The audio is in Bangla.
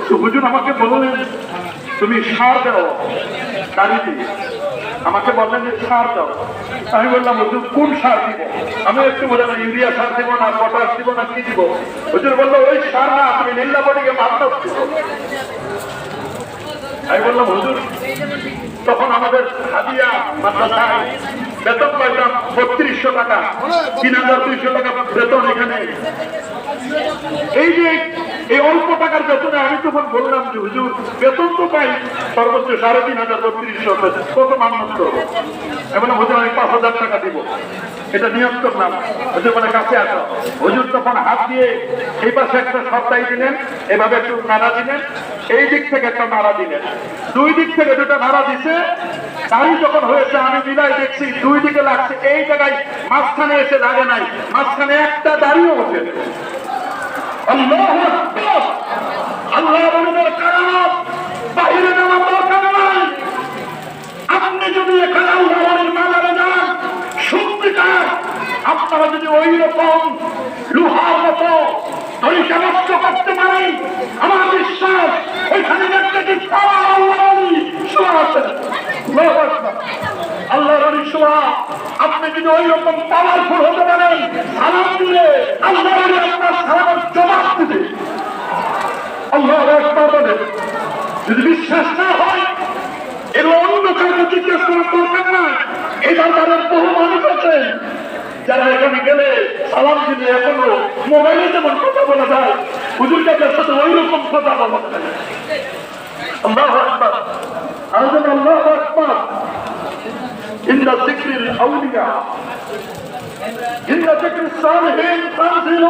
তো হুজুর আমাকে বললেন তুমি সার দাও দাড়িতে, আমাকে বললেন যে সার দাও। আমি বললাম হুজুর কোন সার দিব? আমি একটু বলে না ইউরিয়া সার দিব না পটাশ দিব না কি দিব? হুজুর বললো ওই সার না, তুমি নীলাবড়িকে মারতে। আমি বললাম হুজুর তখন আমাদের হাদিয়া মাদ্রাসায় বেতন পাইতাম ৩২০০ টাকা, ৩২০০ টাকা বেতন। এখানে এই যে এই অল্প টাকার বেতনে আমি তখন বললাম যে হুজুর বেতন তো পাই সর্বোচ্চ ৩,৫০০ কত মান্যত করবো? এখন হুজুর আমি ৫,০০০ টাকা দিব, এটা নিয়ত করলাম। হুজুর মানে কাছে আসো। হুজুর তখন হাত দিয়ে এই পাশে একটা সপ্তাহে দিলেন, এভাবে একটু নাড়া দিলেন, এই দিক থেকে একটা নাড়া দিলেন, দুই দিক থেকে দুটা নাড়া দিছে। দাড়ি যখন হয়েছে আমি বিদায় দেখছি দুই দিকে লাগছে, এই জায়গায় মাঝখানে এসে লাগে নাই, মাঝখানে একটা দাড়িও ওঠে। আল্লাহু আকবার। আল্লাহ আমাদের কারামত বাহিরে যাওয়ার দরকার নাই। আপনি যদি এখানে আল্লাহর মাজারে যান সত্যিকার, আপনারা যদি ওই রকম লোহার মতো তরিকা নষ্ট করতে পারেন, আমার বিশ্বাস ওইখানে দেখতে আল্লাহর অলি শোয়া। আপনি যদি ওই রকম পাওয়ারফুল হতে পারেন, সালাম দিলে আল্লাহ আপনার সালামের জবাব দিবে। আল্লাহ আকবার বলে। যদি বিশ্বাস না হয় এর অন্য কাউকে জিজ্ঞেস করার দরকার না। এই দরবারের বহু মানুষ আছে যারা এখানে গেলে সালাম দিলে এখনো মোবাইলে যেমন কথা বলা যায় হুজুর কাছের সাথে ওই রকম কথা বলা যায়। আল্লাহু আকবার। আল্লাহু আকবার। ইন্না যিকরিল আউলিয়া ইন্না যিকরিস সালিহিন তানজিলু